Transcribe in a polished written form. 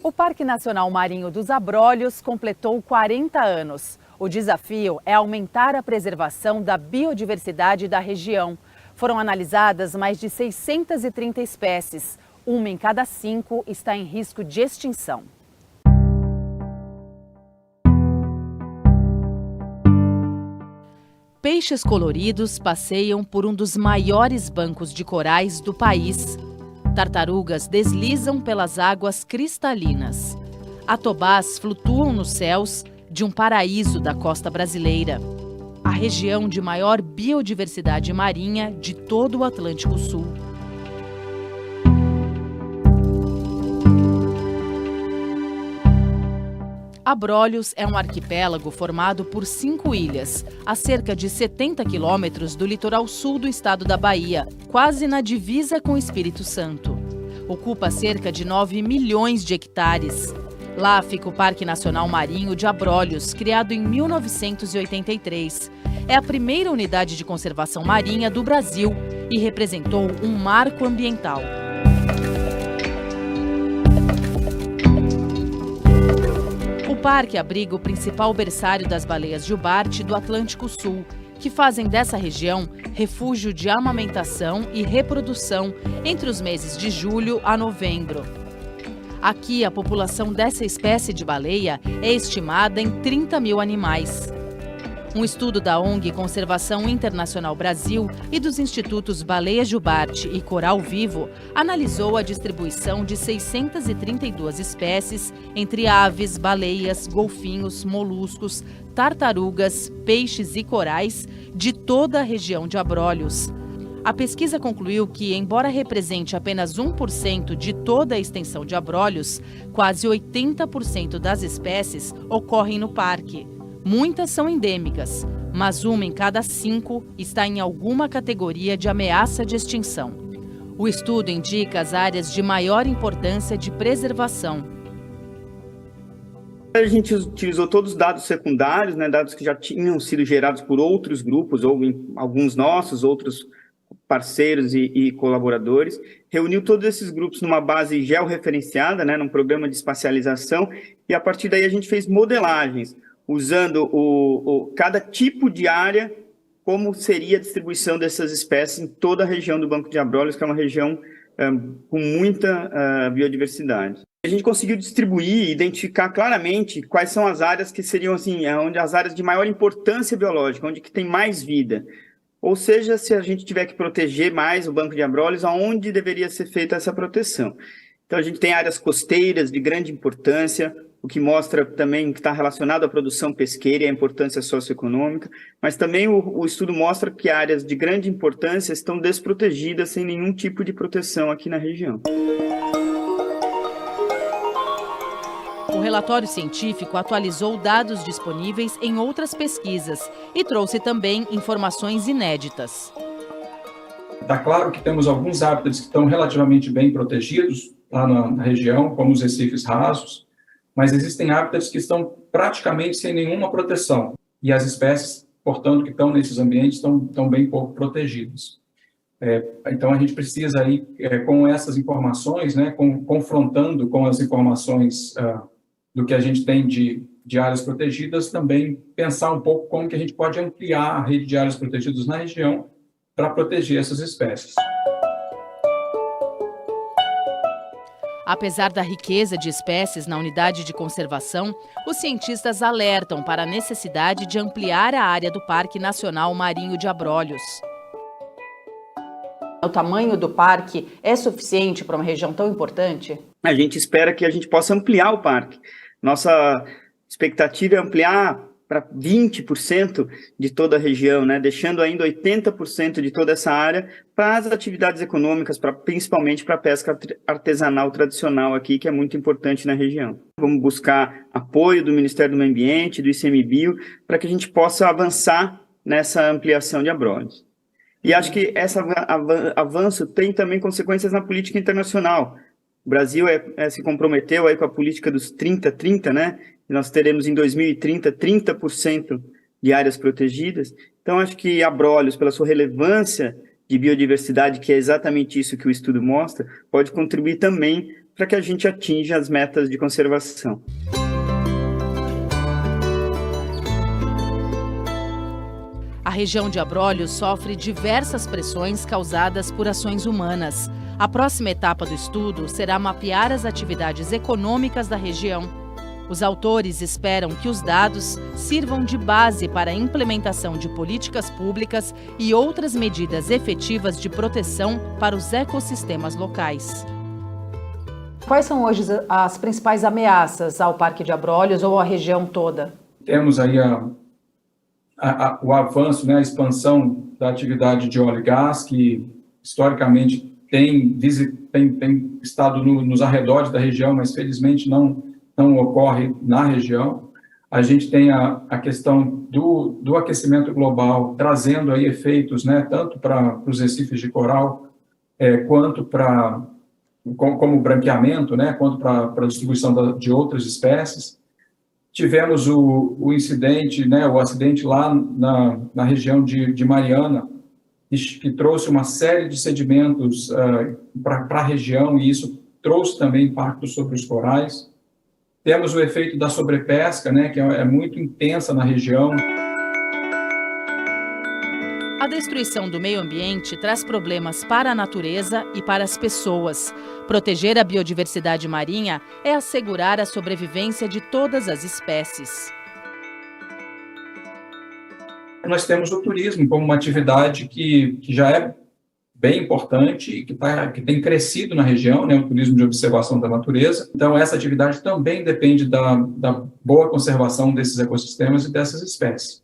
O Parque Nacional Marinho dos Abrolhos completou 40 anos. O desafio é aumentar a preservação da biodiversidade da região. Foram analisadas mais de 630 espécies. Uma em cada 5 está em risco de extinção. Peixes coloridos passeiam por um dos maiores bancos de corais do país. Tartarugas deslizam pelas águas cristalinas. Atobás flutuam nos céus de um paraíso da costa brasileira. A região de maior biodiversidade marinha de todo o Atlântico Sul. Abrolhos é um arquipélago formado por 5 ilhas, a cerca de 70 quilômetros do litoral sul do estado da Bahia, quase na divisa com o Espírito Santo. Ocupa cerca de 9 milhões de hectares. Lá fica o Parque Nacional Marinho de Abrolhos, criado em 1983. É a primeira unidade de conservação marinha do Brasil e representou um marco ambiental. O parque abriga o principal berçário das baleias jubarte do Atlântico Sul, que fazem dessa região refúgio de amamentação e reprodução entre os meses de julho a novembro. Aqui, a população dessa espécie de baleia é estimada em 30 mil animais. Um estudo da ONG Conservação Internacional Brasil e dos institutos Baleia Jubarte e Coral Vivo analisou a distribuição de 632 espécies entre aves, baleias, golfinhos, moluscos, tartarugas, peixes e corais de toda a região de Abrolhos. A pesquisa concluiu que, embora represente apenas 1% de toda a extensão de Abrolhos, quase 80% das espécies ocorrem no parque. Muitas são endêmicas, mas uma em cada 5 está em alguma categoria de ameaça de extinção. O estudo indica as áreas de maior importância de preservação. A gente utilizou todos os dados secundários, dados que já tinham sido gerados por outros grupos, ou alguns nossos, outros parceiros e colaboradores, reuniu todos esses grupos numa base georreferenciada, num programa de espacialização, e a partir daí a gente fez modelagens, usando cada tipo de área, como seria a distribuição dessas espécies em toda a região do Banco de Abrolhos, que é uma região com muita biodiversidade. A gente conseguiu distribuir e identificar claramente quais são as áreas que seriam onde as áreas de maior importância biológica, onde que tem mais vida. Ou seja, se a gente tiver que proteger mais o Banco de Abrolhos, aonde deveria ser feita essa proteção. Então, a gente tem áreas costeiras de grande importância, o que mostra também que está relacionado à produção pesqueira e à importância socioeconômica, mas também o estudo mostra que áreas de grande importância estão desprotegidas, sem nenhum tipo de proteção aqui na região. O relatório científico atualizou dados disponíveis em outras pesquisas e trouxe também informações inéditas. Está claro que temos alguns hábitats que estão relativamente bem protegidos lá na região, como os recifes rasos, mas existem hábitats que estão praticamente sem nenhuma proteção. E as espécies, portanto, que estão nesses ambientes estão bem pouco protegidas. Então, a gente precisa, aí, com essas informações, confrontando com as informações do que a gente tem de áreas protegidas, também pensar um pouco como que a gente pode ampliar a rede de áreas protegidas na região para proteger essas espécies. Apesar da riqueza de espécies na unidade de conservação, os cientistas alertam para a necessidade de ampliar a área do Parque Nacional Marinho de Abrolhos. O tamanho do parque é suficiente para uma região tão importante? A gente espera que a gente possa ampliar o parque. Nossa expectativa é ampliar para 20% de toda a região, deixando ainda 80% de toda essa área para as atividades econômicas, principalmente para a pesca artesanal tradicional aqui, que é muito importante na região. Vamos buscar apoio do Ministério do Meio Ambiente, do ICMBio, para que a gente possa avançar nessa ampliação de Abrolhos. E acho que esse avanço tem também consequências na política internacional. O Brasil se comprometeu aí com a política dos 30-30, Nós teremos em 2030 30% de áreas protegidas. Então, acho que Abrolhos, pela sua relevância de biodiversidade, que é exatamente isso que o estudo mostra, pode contribuir também para que a gente atinja as metas de conservação. A região de Abrolhos sofre diversas pressões causadas por ações humanas. A próxima etapa do estudo será mapear as atividades econômicas da região. Os autores esperam que os dados sirvam de base para a implementação de políticas públicas e outras medidas efetivas de proteção para os ecossistemas locais. Quais são hoje as principais ameaças ao Parque de Abrolhos ou à região toda? Temos aí o avanço, né, a expansão da atividade de óleo e gás, que historicamente tem estado nos arredores da região, mas felizmente não ocorre na região. A gente tem a questão do aquecimento global, trazendo aí efeitos, né, tanto para os recifes de coral, quanto como branqueamento, né, quanto para a distribuição de outras espécies. Tivemos o incidente, né, o acidente lá na região de Mariana, que trouxe uma série de sedimentos para a região, e isso trouxe também impacto sobre os corais. Temos o efeito da sobrepesca, né, que é muito intensa na região. A destruição do meio ambiente traz problemas para a natureza e para as pessoas. Proteger a biodiversidade marinha é assegurar a sobrevivência de todas as espécies. Nós temos o turismo como uma atividade que já é bem importante e que tem crescido na região, né, o turismo de observação da natureza. Então, essa atividade também depende da boa conservação desses ecossistemas e dessas espécies.